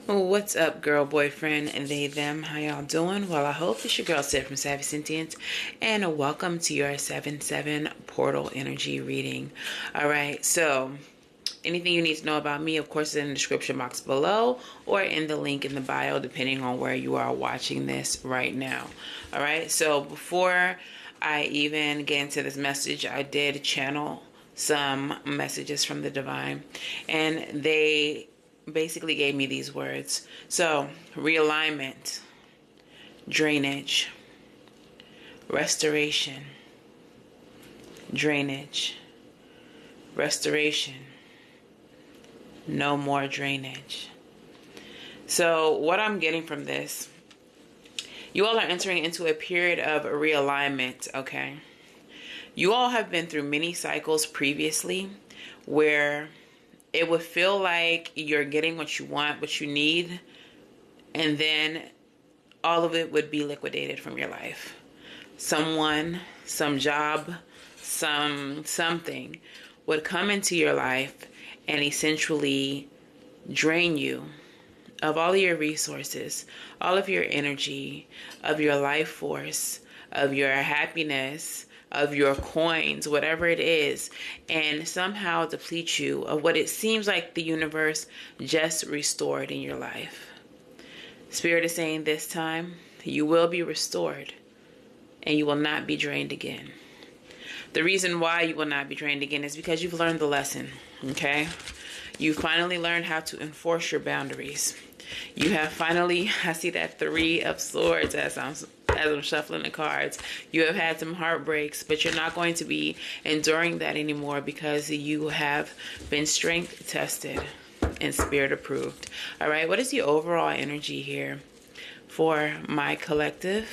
What's up, girl, boyfriend, and they, them? How y'all doing? Well, I hope it's your girl, Sid from Savvy Sentience, and welcome to your 7/7 Portal Energy reading. All right, so anything you need to know about me, of course, is in the description box below or in the link in the bio, depending on where you are watching this right now. All right, so before I even get into this message, I did channel some messages from the divine, and they basically gave me these words. So, realignment, drainage, restoration, drainage, restoration, no more drainage. So, what I'm getting from this, you all are entering into a period of realignment, okay? You all have been through many cycles previously where it would feel like you're getting what you want, what you need, and then all of it would be liquidated from your life. Someone, some job, something would come into your life and essentially drain you of all of your resources, all of your energy, of your life force, of your happiness, of your coins, whatever it is, and somehow deplete you of what it seems like the universe just restored in your life. Spirit is saying this time, you will be restored and you will not be drained again. The reason why you will not be drained again is because you've learned the lesson, okay? You finally learned how to enforce your boundaries. You have finally, I see that 3 of Swords as I'm shuffling the cards. You have had some heartbreaks, but you're not going to be enduring that anymore because you have been strength tested and spirit approved. All right, what is the overall energy here for my collective?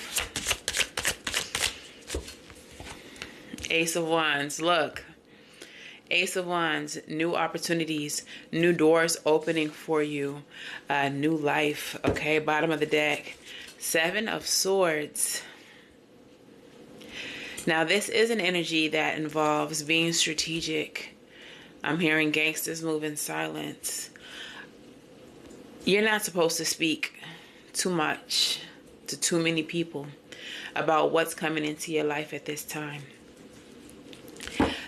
Ace of Wands, look. Ace of Wands, new opportunities, new doors opening for you, new life, okay? Bottom of the deck, 7 of Swords. Now, this is an energy that involves being strategic. I'm hearing gangsters move in silence. You're not supposed to speak too much to too many people about what's coming into your life at this time.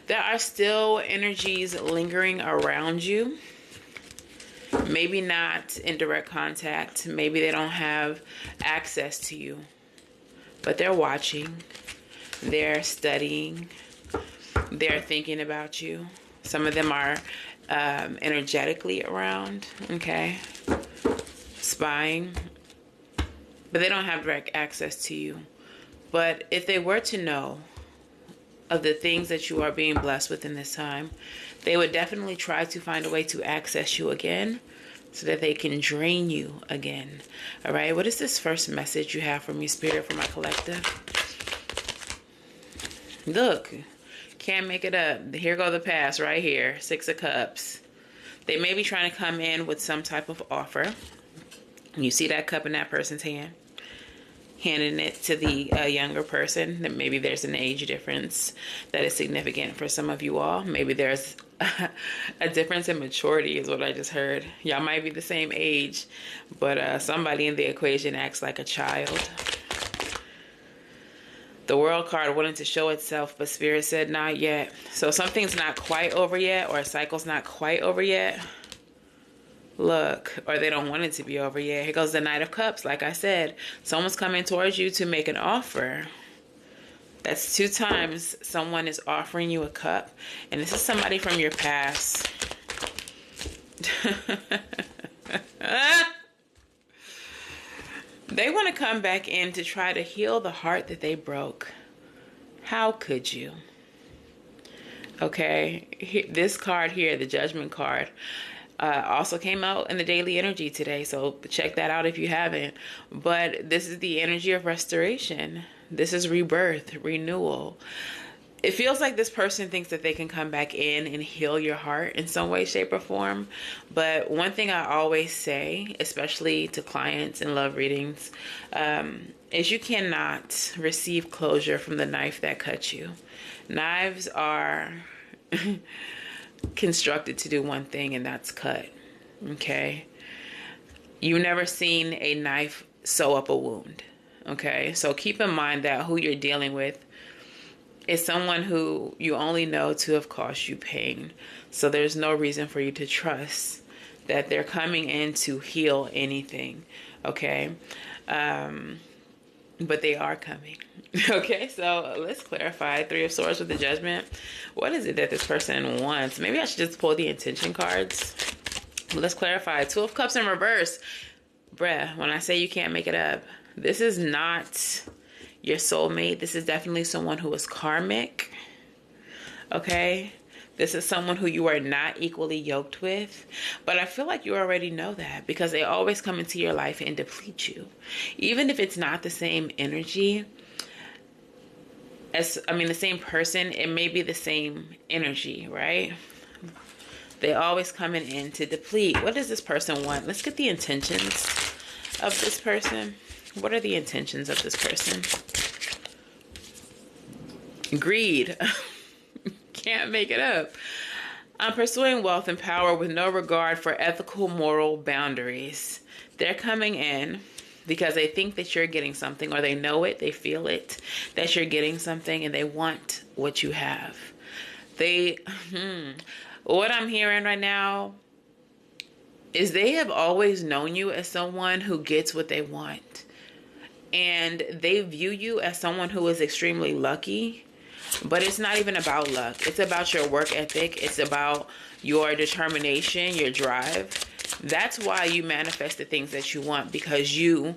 There are still energies lingering around you. Maybe not in direct contact. Maybe they don't have access to you. But they're watching. They're studying. They're thinking about you. Some of them are energetically around. Okay. Spying. But they don't have direct access to you. But if they were to know of the things that you are being blessed with in this time, they would definitely try to find a way to access you again so that they can drain you again. All right, what is this first message you have from your spirit for my collective? Look, can't make it up. Here go the past right here. 6 of Cups. They may be trying to come in with some type of offer. You see that cup in that person's hand, handing it to the younger person. That maybe there's an age difference that is significant for some of you all. Maybe there's a difference in maturity is what I just heard. Y'all might be the same age, but somebody in the equation acts like a child. The World card wanted to show itself, but Spirit said not yet. So something's not quite over yet, or a cycle's not quite over yet. Look, or they don't want it to be over yet. Here goes the Knight of Cups. Like I said, someone's coming towards you to make an offer. That's 2 times someone is offering you a cup. And this is somebody from your past. They want to come back in to try to heal the heart that they broke. How could you? Okay, this card here, the Judgment card, also came out in the daily energy today, so check that out if you haven't. But this is the energy of restoration. This is rebirth, renewal. It feels like this person thinks that they can come back in and heal your heart in some way, shape, or form. But one thing I always say, especially to clients in love readings, is you cannot receive closure from the knife that cut you. Knives are constructed to do one thing, and that's cut. Okay. You've never seen a knife sew up a wound. Okay, so keep in mind that who you're dealing with is someone who you only know to have caused you pain. So there's no reason for you to trust that they're coming in to heal anything. Okay, but they are coming. Okay, so let's clarify. Three of Swords with the Judgment. What is it that this person wants? Maybe I should just pull the intention cards. Let's clarify. Two of Cups in reverse. Bruh, when I say you can't make it up, this is not your soulmate. This is definitely someone who is karmic. Okay? This is someone who you are not equally yoked with. But I feel like you already know that because they always come into your life and deplete you. Even if it's not the same energy, the same person, it may be the same energy, right? They always coming in to deplete. What does this person want? Let's get the intentions of this person. What are the intentions of this person? Greed. Can't make it up. I'm pursuing wealth and power with no regard for ethical, moral boundaries. They're coming in because they think that you're getting something, or they know it, they feel it, that you're getting something, and they want what you have. What I'm hearing right now is they have always known you as someone who gets what they want. And they view you as someone who is extremely lucky. But it's not even about luck. It's about your work ethic. It's about your determination, your drive. That's why you manifest the things that you want, because you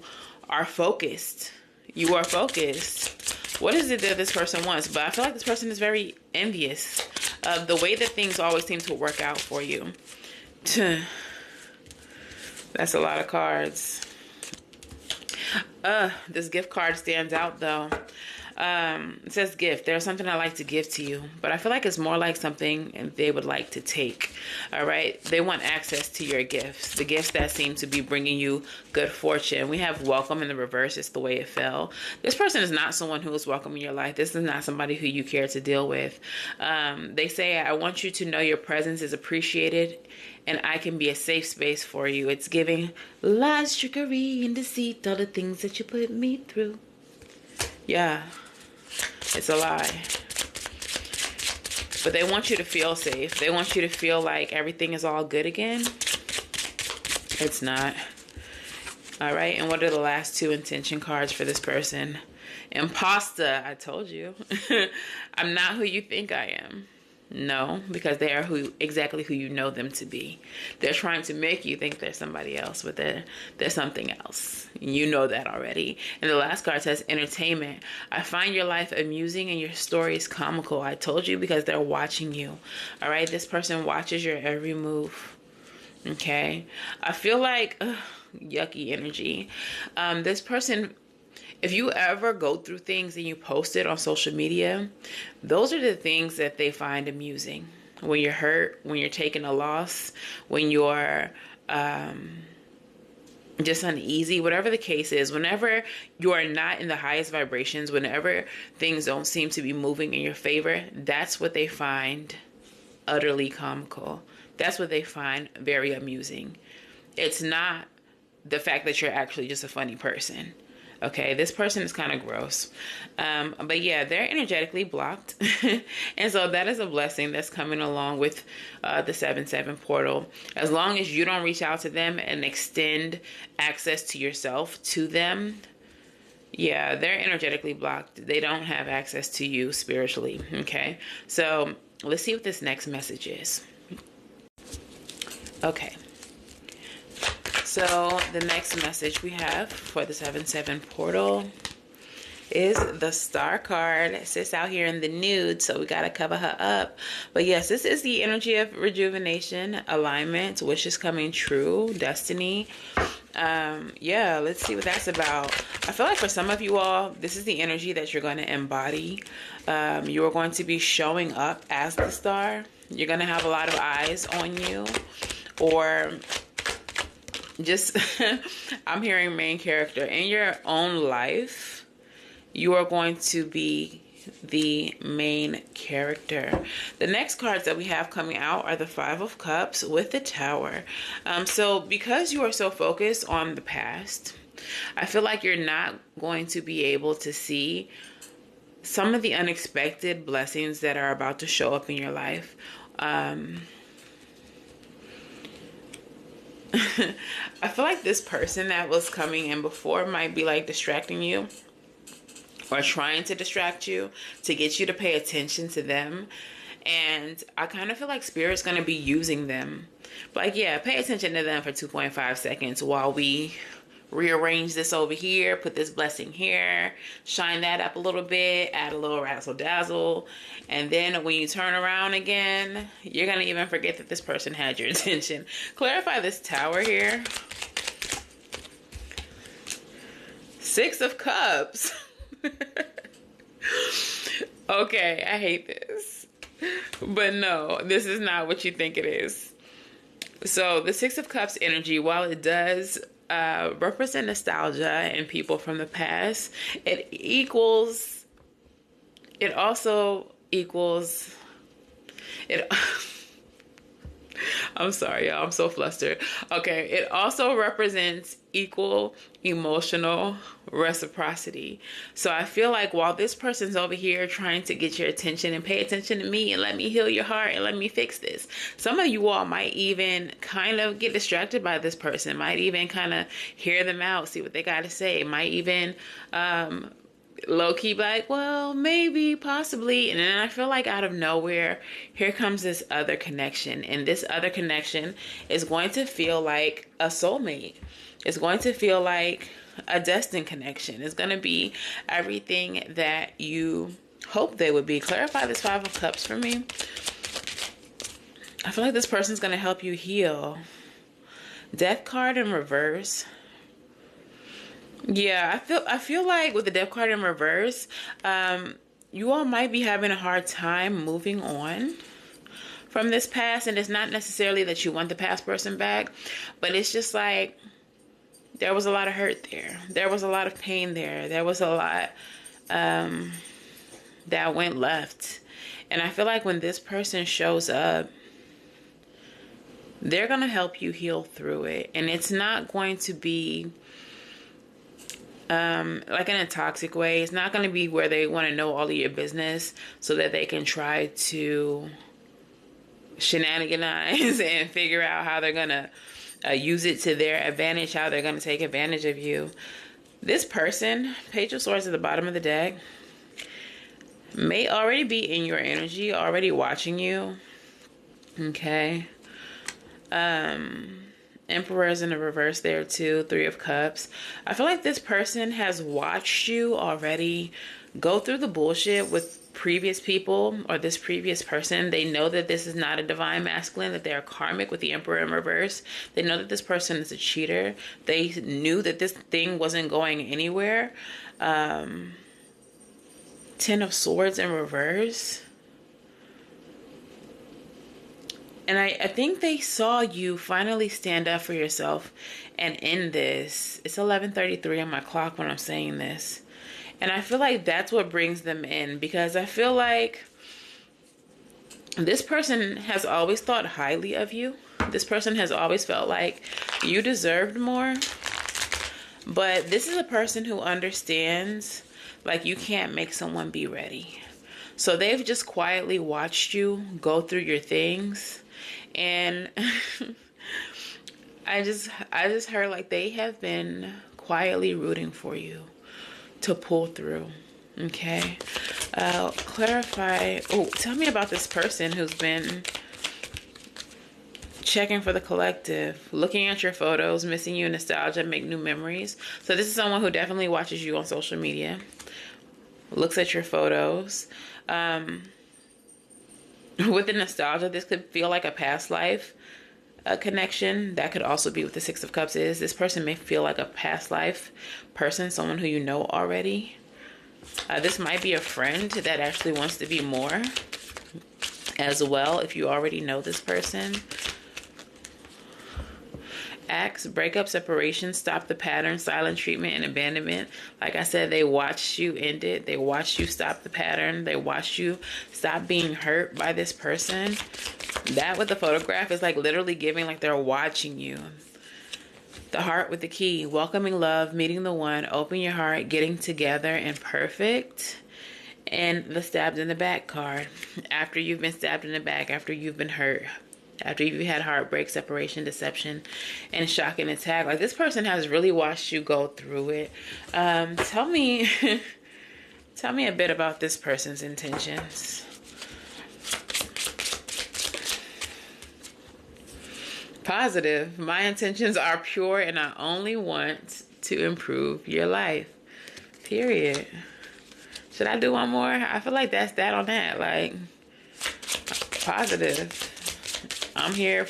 are focused. You are focused. What is it that this person wants? But I feel like this person is very envious of the way that things always seem to work out for you. That's a lot of cards. This gift card stands out though. It says gift. There's something I like to give to you, but I feel like it's more like something they would like to take. All right. They want access to your gifts, the gifts that seem to be bringing you good fortune. We have welcome in the reverse. It's the way it fell. This person is not someone who is welcome in your life. This is not somebody who you care to deal with. They say, I want you to know your presence is appreciated and I can be a safe space for you. It's giving lies, trickery, and deceit, all the things that you put me through. Yeah. It's a lie. But they want you to feel safe. They want you to feel like everything is all good again. It's not. All right. And what are the last two intention cards for this person? Imposter. I told you. I'm not who you think I am. No, because they are exactly who you know them to be. They're trying to make you think they're somebody else, but they're something else. You know that already. And the last card says entertainment. I find your life amusing and your stories comical. I told you, because they're watching you. All right, this person watches your every move. Okay, I feel like yucky energy. This person, if you ever go through things and you post it on social media, those are the things that they find amusing. When you're hurt, when you're taking a loss, when you're just uneasy, whatever the case is, whenever you are not in the highest vibrations, whenever things don't seem to be moving in your favor, that's what they find utterly comical. That's what they find very amusing. It's not the fact that you're actually just a funny person. Okay, this person is kind of gross. But yeah, they're energetically blocked. And so that is a blessing that's coming along with the 7-7 portal. As long as you don't reach out to them and extend access to yourself to them, yeah, they're energetically blocked. They don't have access to you spiritually. Okay, so let's see what this next message is. Okay. So the next message we have for the 7-7 portal is the Star card. It sits out here in the nude, so we got to cover her up. But yes, this is the energy of rejuvenation, alignment, wishes coming true, destiny. Yeah, let's see what that's about. I feel like for some of you all, this is the energy that you're going to embody. You are going to be showing up as the star. You're going to have a lot of eyes on you, or just I'm hearing main character in your own life. You are going to be the main character. The next cards that we have coming out are the Five of Cups with the Tower. So because you are so focused on the past, I feel like you're not going to be able to see some of the unexpected blessings that are about to show up in your life. I feel like this person that was coming in before might be like distracting you or trying to distract you to get you to pay attention to them. And I kind of feel like Spirit's going to be using them. But like, yeah, pay attention to them for 2.5 seconds while we rearrange this over here, put this blessing here, shine that up a little bit, add a little razzle dazzle. And then when you turn around again, you're going to even forget that this person had your attention. Clarify this Tower here. Six of Cups. Okay, I hate this. But no, this is not what you think it is. So the Six of Cups energy, while it does represent nostalgia and people from the past, it also equals it. I'm sorry, y'all. I'm so flustered. Okay, it also represents equal emotional reciprocity. So I feel like while this person's over here trying to get your attention and pay attention to me and let me heal your heart and let me fix this, some of you all might even kind of get distracted by this person, might even kind of hear them out, see what they got to say, might even low-key like, well, maybe, possibly. And then I feel like out of nowhere, here comes this other connection. And this other connection is going to feel like a soulmate. It's going to feel like a destined connection. It's going to be everything that you hope they would be. Clarify this Five of Cups for me. I feel like this person's going to help you heal. Death card in reverse. Yeah, I feel like with the Death card in reverse, you all might be having a hard time moving on from this past. And it's not necessarily that you want the past person back, but it's just like there was a lot of hurt there. There was a lot of pain there. There was a lot that went left. And I feel like when this person shows up, they're going to help you heal through it. And it's not going to be like in a toxic way. It's not going to be where they want to know all of your business so that they can try to shenaniganize and figure out how they're going to use it to their advantage, how they're going to take advantage of you. This person, Page of Swords at the bottom of the deck, may already be in your energy, already watching you. Okay. Emperor's in the reverse there too. Three of Cups. I feel like this person has watched you already go through the bullshit with previous people or this previous person. They know that this is not a divine masculine, that they are karmic with the Emperor in reverse. They know that this person is a cheater. They knew that this thing wasn't going anywhere. Ten of Swords in reverse. And I think they saw you finally stand up for yourself and end this. It's 11:33 on my clock when I'm saying this. And I feel like that's what brings them in, because I feel like this person has always thought highly of you. This person has always felt like you deserved more. But this is a person who understands, like, you can't make someone be ready. So they've just quietly watched you go through your things. And I just heard like they have been quietly rooting for you to pull through. Okay. Clarify. Oh, tell me about this person who's been checking for the collective, looking at your photos, missing you, nostalgia, make new memories. So this is someone who definitely watches you on social media, looks at your photos. With the nostalgia, this could feel like a past life connection. That could also be what the Six of Cups is. This person may feel like a past life person, someone who you know already. This might be a friend that actually wants to be more as well, if you already know this person. Acts, breakup, separation, stop the pattern, silent treatment, and abandonment. Like I said, they watched you end it. They watched you stop the pattern. They watched you stop being hurt by this person. That with the photograph is like literally giving like they're watching you. The heart with the key, welcoming love, meeting the one, open your heart, getting together, and perfect. And the stabbed in the back card. After you've been stabbed in the back, after you've been hurt, after you've had heartbreak, separation, deception, and shock and attack. Like this person has really watched you go through it. Tell me, tell me a bit about this person's intentions. Positive. My intentions are pure and I only want to improve your life. Period. Should I do one more? I feel like that's that on that. Like, positive. I'm here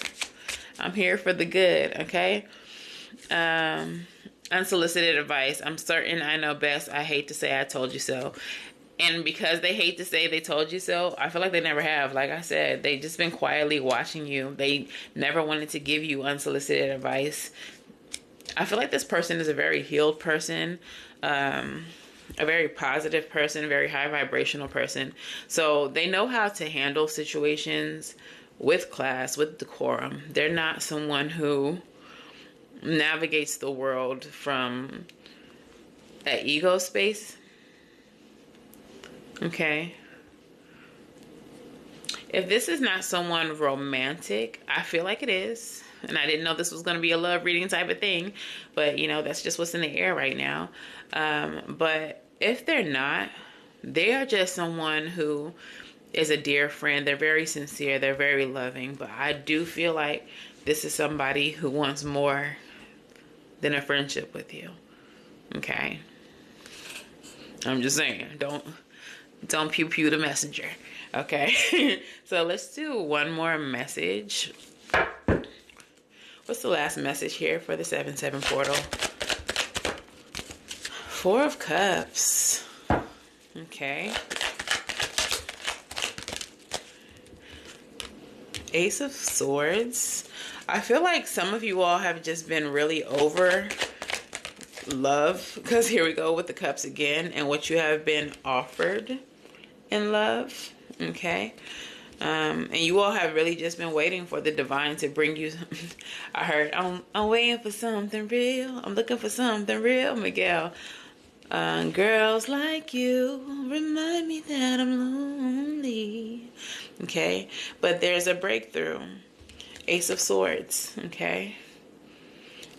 for the good, okay? Unsolicited advice. I'm certain I know best. I hate to say I told you so. And because they hate to say they told you so, I feel like they never have. Like I said, they just been quietly watching you. They never wanted to give you unsolicited advice. I feel like this person is a very healed person, a very positive person, very high vibrational person. So they know how to handle situations with class, with decorum. They're not someone who navigates the world from an ego space. Okay. If this is not someone romantic, I feel like it is. And I didn't know this was going to be a love reading type of thing. But, you know, that's just what's in the air right now. But if they're not, they are just someone who is a dear friend. They're very sincere. They're very loving. But I do feel like this is somebody who wants more than a friendship with you. Okay. I'm just saying, don't pew-pew the messenger, okay? So let's do one more message. What's the last message here for the 7-7 portal? 4 of Cups. Okay. Ace of Swords. I feel like some of you all have just been really over love, because here we go with the cups again, and what you have been offered in love. Okay. And you all have really just been waiting for the divine to bring you. I heard, I'm waiting for something real. I'm looking for something real, Miguel. Girls like you remind me that I'm lonely. Okay. But there's a breakthrough. Ace of Swords. Okay.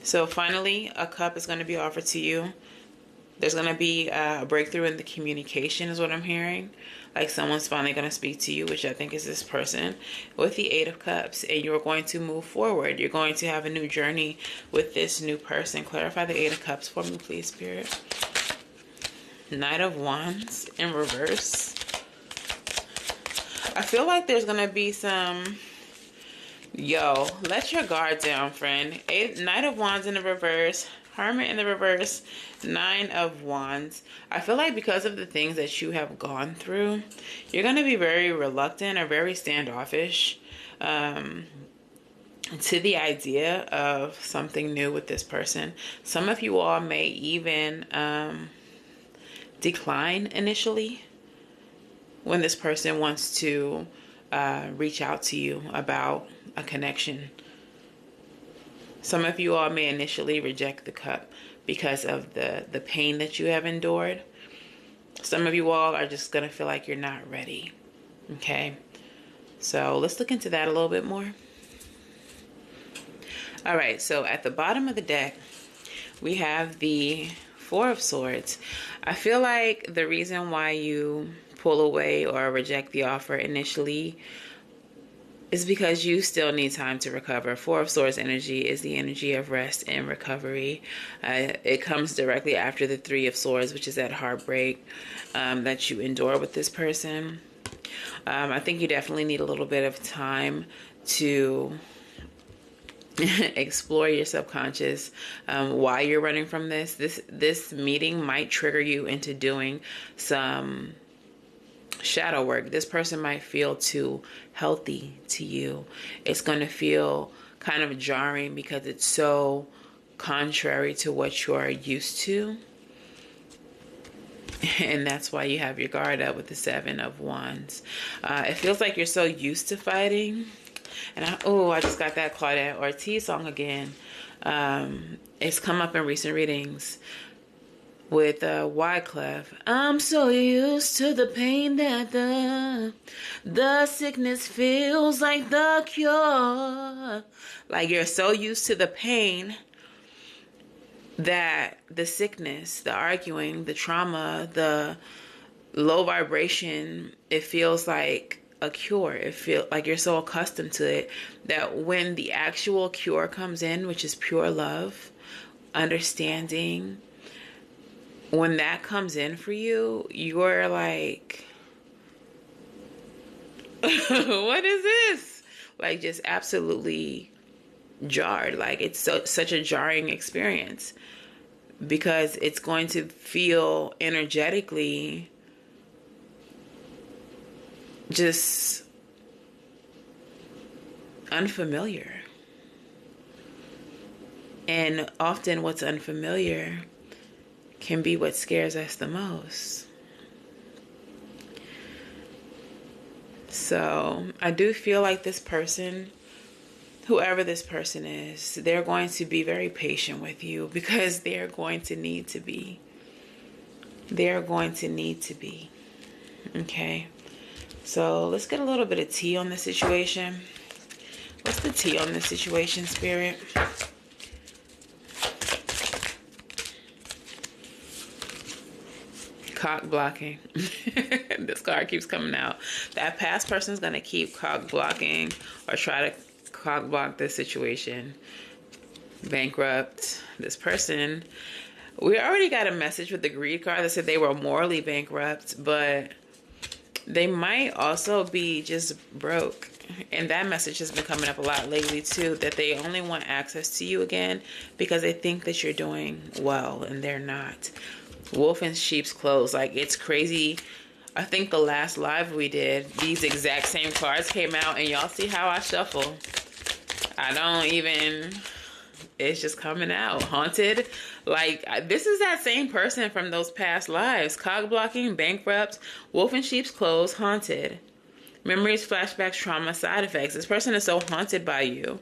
So finally, a cup is going to be offered to you. There's going to be a breakthrough in the communication is what I'm hearing. Like someone's finally going to speak to you, which I think is this person, with the 8 of Cups. And you're going to move forward. You're going to have a new journey with this new person. Clarify the 8 of Cups for me, please, Spirit. Knight of Wands in reverse. I feel like there's going to be some... Yo, let your guard down, friend. Knight of Wands in the reverse. Hermit in the reverse. 9 of Wands. I feel like because of the things that you have gone through, you're going to be very reluctant or very standoffish to the idea of something new with this person. Some of you all may even decline initially when this person wants to reach out to you about a connection. Some of you all may initially reject the cup because of the pain that you have endured. Some of you all are just going to feel like you're not ready. Okay. So let's look into that a little bit more. All right. So at the bottom of the deck, we have the 4 of Swords. I feel like the reason why you pull away or reject the offer initially is because you still need time to recover. 4 of Swords energy is the energy of rest and recovery. It comes directly after the 3 of Swords, which is that heartbreak that you endure with this person. I think you definitely need a little bit of time to explore your subconscious why you're running from this. This meeting might trigger you into doing some shadow work. This person might feel too healthy to you. It's going to feel kind of jarring because it's so contrary to what you are used to. And that's why you have your guard up with the 7 of Wands. It feels like you're so used to fighting. And I just got that Claudette Ortiz song again. It's come up in recent readings with Wyclef. I'm so used to the pain that the sickness feels like the cure. Like you're so used to the pain that the sickness, the arguing, the trauma, the low vibration, it feels like a cure. It feels like you're so accustomed to it that when the actual cure comes in, which is pure love, understanding, when that comes in for you, you're like, what is this? Like just absolutely jarred. Like it's such a jarring experience because it's going to feel energetically just unfamiliar. And often what's unfamiliar can be what scares us the most. So I do feel like this person, whoever this person is, they're going to be very patient with you because they're going to need to be. They're going to need to be. Okay. So let's get a little bit of tea on the situation. What's the tea on this situation, Spirit? Cock blocking. This card keeps coming out. That past person's going to keep cock blocking or try to cock block this situation. Bankrupt. This person, we already got a message with the greed card that said they were morally bankrupt, but they might also be just broke. And that message has been coming up a lot lately too, that they only want access to you again because they think that you're doing well and they're not. Wolf in sheep's clothes. Like, it's crazy. I think the last live we did, these exact same cards came out, and y'all see how I shuffle. I don't even, it's just coming out. Haunted. Like, this is that same person from those past lives. Cock blocking, bankrupt, wolf in sheep's clothes, haunted. Memories, flashbacks, trauma, side effects. This person is so haunted by you.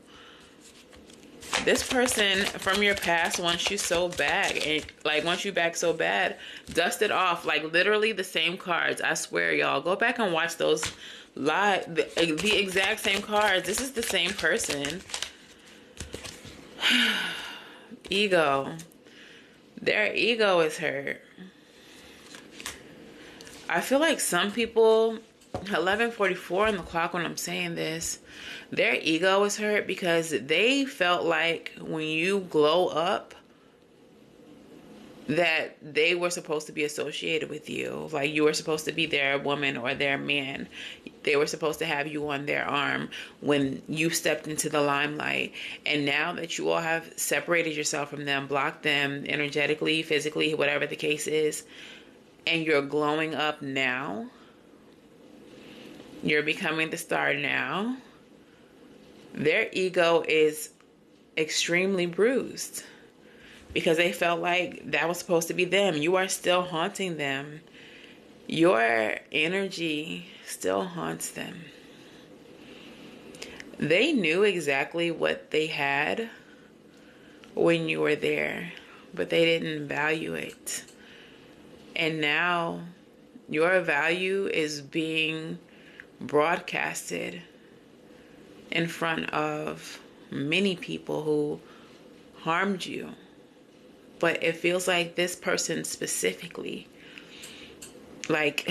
This person from your past wants you so bad, and like wants you back so bad, dust it off. Like literally the same cards. I swear, y'all, go back and watch those live. The exact same cards. This is the same person. Ego. Their ego is hurt. I feel like some people, 11:44 on the clock when I'm saying this, their ego is hurt because they felt like when you glow up that they were supposed to be associated with you. Like you were supposed to be their woman or their man. They were supposed to have you on their arm when you stepped into the limelight. And now that you all have separated yourself from them, blocked them energetically, physically, whatever the case is, and you're glowing up now, you're becoming the star now, their ego is extremely bruised because they felt like that was supposed to be them. You are still haunting them. Your energy still haunts them. They knew exactly what they had when you were there, but they didn't value it. And now your value is being broadcasted in front of many people who harmed you. But it feels like this person specifically, like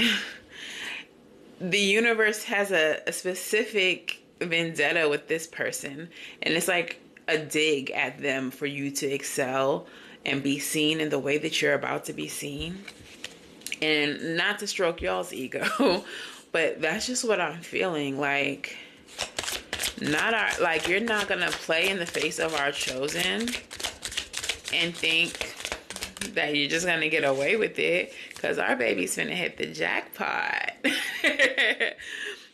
the universe has a specific vendetta with this person, and it's like a dig at them for you to excel and be seen in the way that you're about to be seen. And not to stroke y'all's ego, but that's just what I'm feeling. Like, you're not gonna play in the face of our chosen and think that you're just gonna get away with it, because our baby's finna hit the jackpot.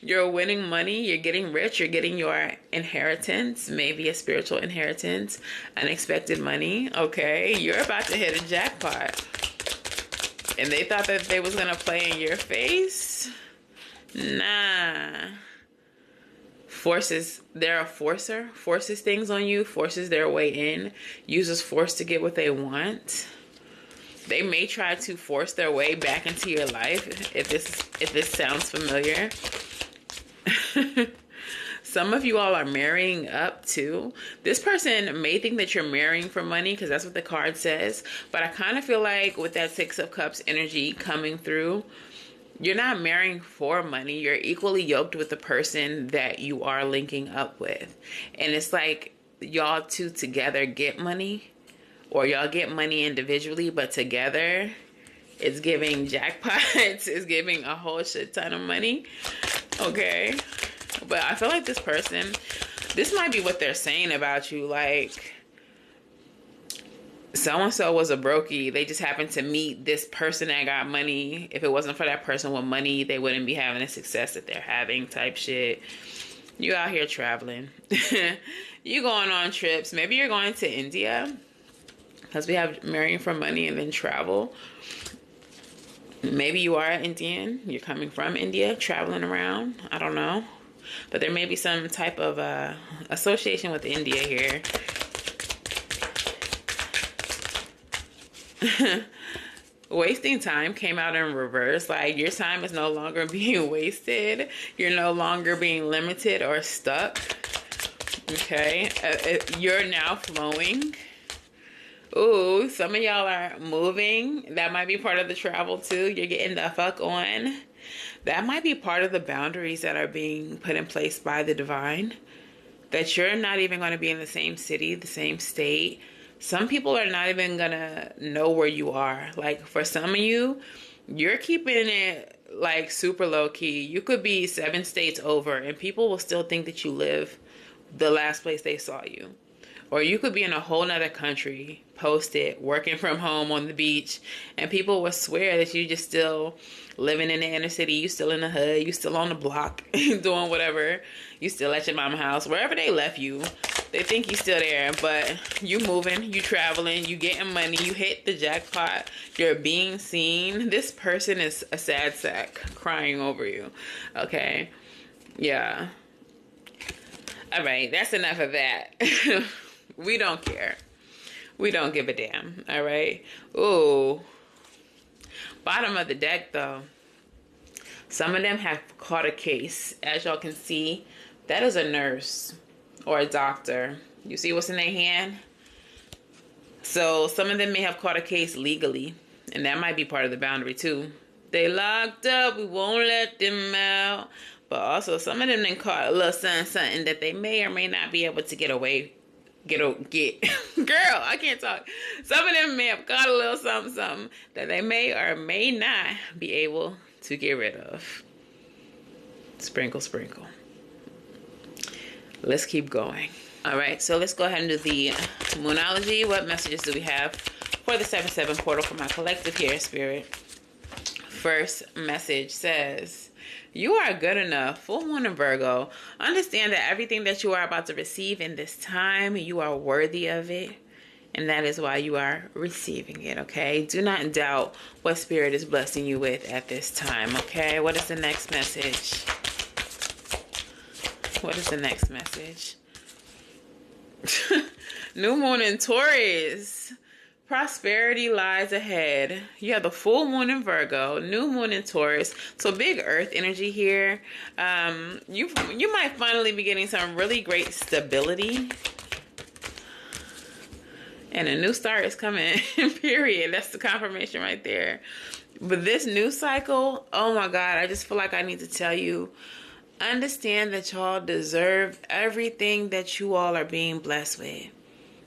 You're winning money. You're getting rich. You're getting your inheritance, maybe a spiritual inheritance, unexpected money. Okay, you're about to hit a jackpot. And they thought that they was going to play in your face? Nah. They're a forcer, forces things on you, forces their way in, uses force to get what they want. They may try to force their way back into your life, if this sounds familiar. Some of you all are marrying up too. This person may think that you're marrying for money because that's what the card says. But I kind of feel like with that Six of Cups energy coming through, you're not marrying for money. You're equally yoked with the person that you are linking up with. And it's like y'all two together get money, or y'all get money individually, but together it's giving jackpots. It's giving a whole shit ton of money. Okay. But I feel like this person, this might be what they're saying about you. Like, so-and-so was a brokey. They just happened to meet this person that got money. If it wasn't for that person with money, they wouldn't be having the success that they're having, type shit. You out here traveling. You going on trips. Maybe you're going to India, because we have marrying for money and then travel. Maybe you are Indian. You're coming from India, traveling around. I don't know. But there may be some type of association with India here. Wasting time came out in reverse. Like, your time is no longer being wasted. You're no longer being limited or stuck. Okay. You're now flowing. Ooh, some of y'all are moving. That might be part of the travel too. You're getting the fuck on. That might be part of the boundaries that are being put in place by the divine. That you're not even going to be in the same city, the same state. Some people are not even going to know where you are. Like, for some of you, you're keeping it like super low key. You could be 7 states over and people will still think that you live the last place they saw you. Or you could be in a whole nother country, posted, working from home on the beach, and people will swear that you just still living in the inner city. You still in the hood. You still on the block, doing whatever. You still at your mama's house. Wherever they left you, they think you still there. But you moving, you traveling, you getting money, you hit the jackpot. You're being seen. This person is a sad sack crying over you. Okay? Yeah. All right, that's enough of that. We don't care. We don't give a damn. All right. Ooh. Bottom of the deck, though. Some of them have caught a case. As y'all can see, that is a nurse or a doctor. You see what's in their hand? So some of them may have caught a case legally. And that might be part of the boundary, too. They locked up. We won't let them out. But also, some of them then caught a little something that they may or may not be able to get away. Girl, I can't talk. Some of them may have caught a little something that they may or may not be able to get rid of. Sprinkle, sprinkle. Let's keep going. All right, so let's go ahead and do the Moonology. What messages do we have for the 7-7 portal for my collective here, Spirit? First message says, you are good enough. Full moon in Virgo. Understand that everything that you are about to receive in this time, you are worthy of it. And that is why you are receiving it, okay? Do not doubt what Spirit is blessing you with at this time, okay? What is the next message? What is the next message? New moon in Taurus. Prosperity lies ahead. You have the full moon in Virgo, new moon in Taurus. So big earth energy here. You might finally be getting some really great stability. And a new start is coming, period. That's the confirmation right there. But this new cycle, oh my God, I just feel like I need to tell you, understand that y'all deserve everything that you all are being blessed with.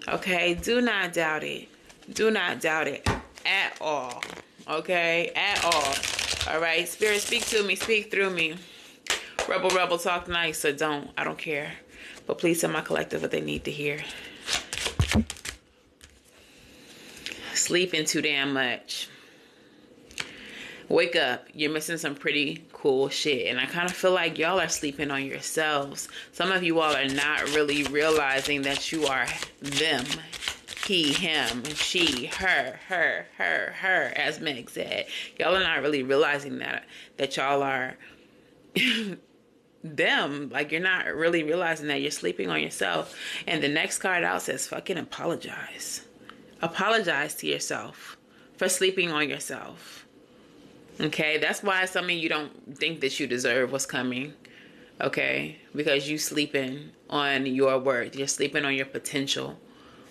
Okay? Do not doubt it. Do not doubt it at all. Okay? At all. All right? Spirit, speak to me. Speak through me. Rebel, talk nice. So don't. I don't care. But please tell my collective what they need to hear. Sleeping too damn much. Wake up. You're missing some pretty cool shit. And I kind of feel like y'all are sleeping on yourselves. Some of you all are not really realizing that you are them. He, him, she, her, as Meg said. Y'all are not really realizing that y'all are them. Like, you're not really realizing that you're sleeping on yourself. And the next card out says fucking apologize. Apologize to yourself for sleeping on yourself. Okay, that's why some of you don't think that you deserve what's coming. Okay, because you sleeping on your worth. You're sleeping on your potential.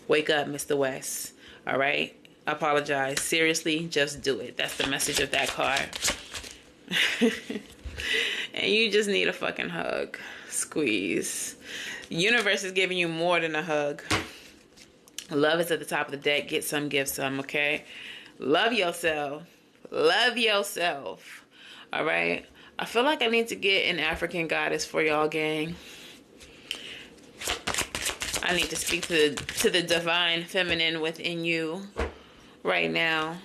Wake up, Mr. West. All right, apologize. Seriously, just do it. That's the message of that card. And you just need a fucking hug. Squeeze. Universe is giving you more than a hug. Love is at the top of the deck. Get some, give some, okay? Love yourself. Love yourself. All right? I feel like I need to get an African goddess for y'all, gang. I need to speak to the divine feminine within you right now.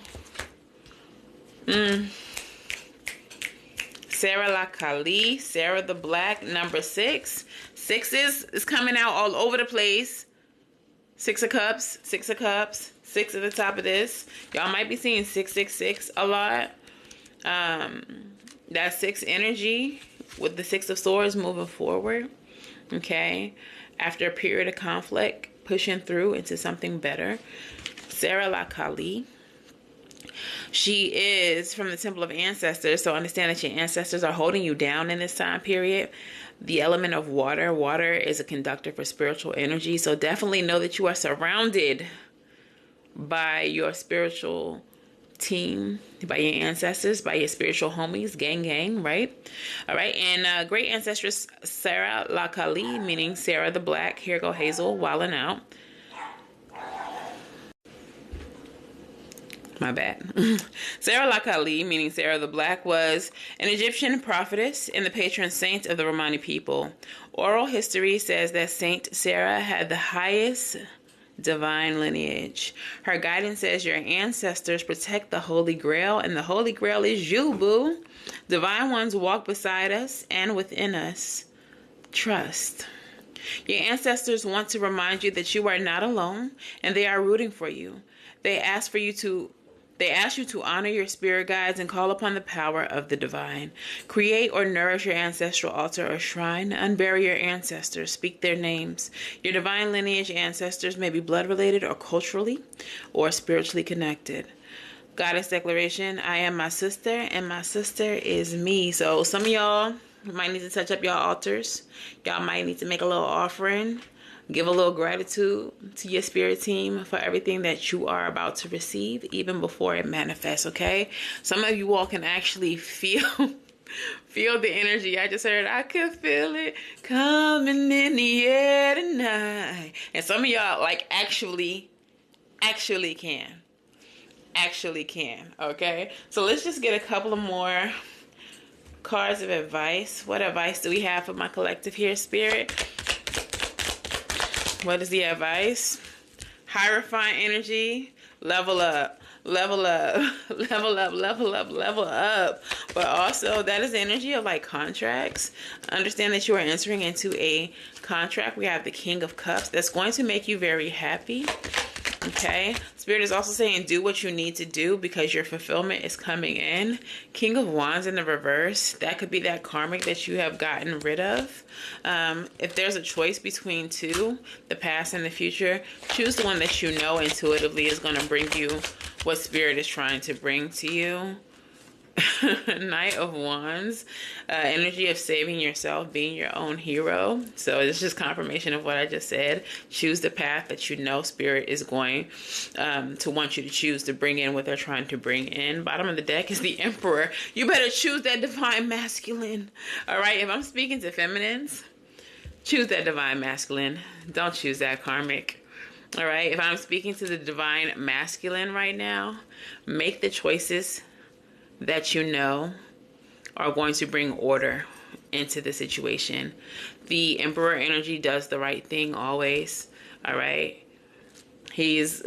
Sarah La Kali, Sarah the Black, number 6. 6 is coming out all over the place. 6 of Cups, 6 of Cups, 6 at the top of this. Y'all might be seeing 666 a lot. That 6 energy with the 6 of Swords moving forward. Okay. After a period of conflict, pushing through into something better. Sarah La Kali. She is from the Temple of Ancestors, so understand that your ancestors are holding you down in this time period. The element of water. Water is a conductor for spiritual energy, so definitely know that you are surrounded by your spiritual team, by your ancestors, by your spiritual homies, gang, right? All right, and great ancestress Sarah La Kali, meaning Sarah the Black. Here go Hazel, wilding out. My bad. Sarah La Kali, meaning Sarah the Black, was an Egyptian prophetess and the patron saint of the Romani people. Oral history says that Saint Sarah had the highest divine lineage. Her guidance says your ancestors protect the Holy Grail, and the Holy Grail is you, boo. Divine ones walk beside us and within us. Trust. Your ancestors want to remind you that you are not alone, and they are rooting for you. They ask you to honor your spirit guides and call upon the power of the divine. Create or nourish your ancestral altar or shrine. Unbury your ancestors. Speak their names. Your divine lineage ancestors may be blood related or culturally or spiritually connected. Goddess declaration, I am my sister and my sister is me. So some of y'all might need to touch up your altars. Y'all might need to make a little offering. Give a little gratitude to your spirit team for everything that you are about to receive, even before it manifests, okay? Some of you all can actually feel the energy. I just heard, I could feel it coming in the air tonight. And some of y'all, like, actually can. Actually can, okay? So let's just get a couple of more cards of advice. What advice do we have for my collective here, Spirit? What is the advice? Hierophant energy, level up, level up, level up, level up, level up. But also that is the energy of like contracts. Understand that you are entering into a contract. We have the King of Cups. That's going to make you very happy. Okay. Spirit is also saying do what you need to do because your fulfillment is coming in. King of Wands in the reverse. That could be that karmic that you have gotten rid of. If there's a choice between two, the past and the future, choose the one that you know intuitively is going to bring you what Spirit is trying to bring to you. Knight of Wands, energy of saving yourself, being your own hero. So it's just confirmation of what I just said. Choose the path that you know Spirit is going to want you to choose to bring in what they're trying to bring in. Bottom of the deck is the Emperor. You better choose that divine masculine. All right, if I'm speaking to feminines, choose that divine masculine. Don't choose that karmic. All right, if I'm speaking to the divine masculine right now, make the choices that you know are going to bring order into the situation. The Emperor energy does the right thing always. All right. He's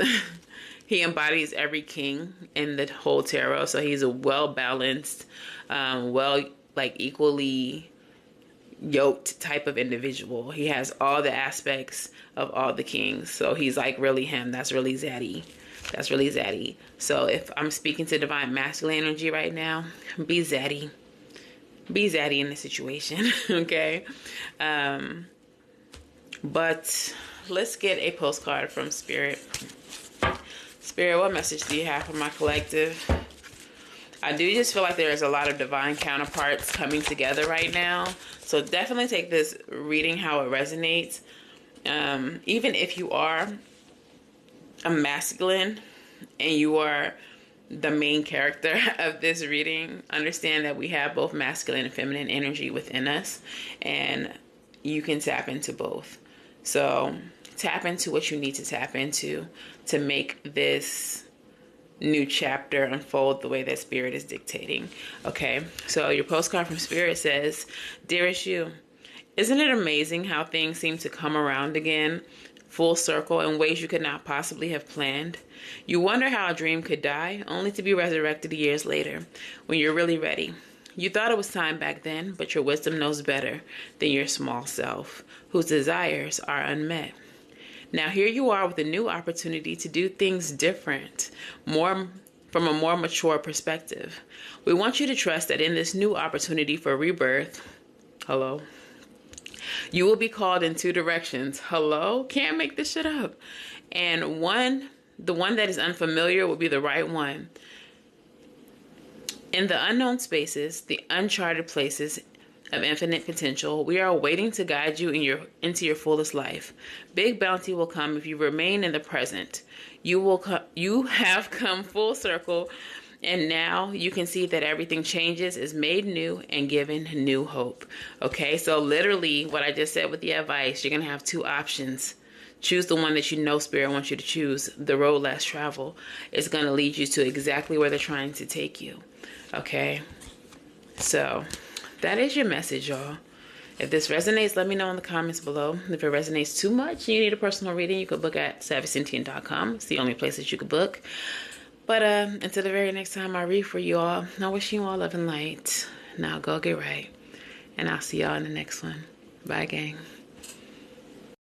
He embodies every king in the whole tarot. So he's a well-balanced, like equally yoked type of individual. He has all the aspects of all the kings. So he's like really him. That's really Zaddy. That's really Zaddy. So if I'm speaking to divine masculine energy right now, be Zaddy. Be Zaddy in the situation. Okay. But let's get a postcard from Spirit. Spirit, what message do you have for my collective? I do just feel like there's a lot of divine counterparts coming together right now. So definitely take this reading how it resonates. Even if you are a masculine and you are the main character of this reading, understand that we have both masculine and feminine energy within us, and you can tap into both. So tap into what you need to tap into to make this new chapter unfold the way that Spirit is dictating. Okay, so your postcard from Spirit says, "Dearest you, isn't it amazing how things seem to come around again, full circle, in ways you could not possibly have planned? You wonder how a dream could die, only to be resurrected years later, when you're really ready. You thought it was time back then, but your wisdom knows better than your small self, whose desires are unmet. Now here you are with a new opportunity to do things different, from a more mature perspective. We want you to trust that in this new opportunity for rebirth, hello, you will be called in two directions. Hello? Can't make this shit up. And the one that is unfamiliar will be the right one. In the unknown spaces, the uncharted places of infinite potential, we are waiting to guide you into your fullest life. Big bounty will come if you remain in the present. You have come full circle, and now you can see that everything changes, is made new, and given new hope." Okay, so literally what I just said with the advice, you're going to have two options. Choose the one that you know Spirit wants you to choose. The road less traveled is going to lead you to exactly where they're trying to take you. Okay, so that is your message, y'all. If this resonates, let me know in the comments below. If it resonates too much and you need a personal reading, you could book at SavySentient.com. It's the only place that you could book. But until the very next time I read for you all, I wish you all love and light. Now go get right. And I'll see y'all in the next one. Bye, gang.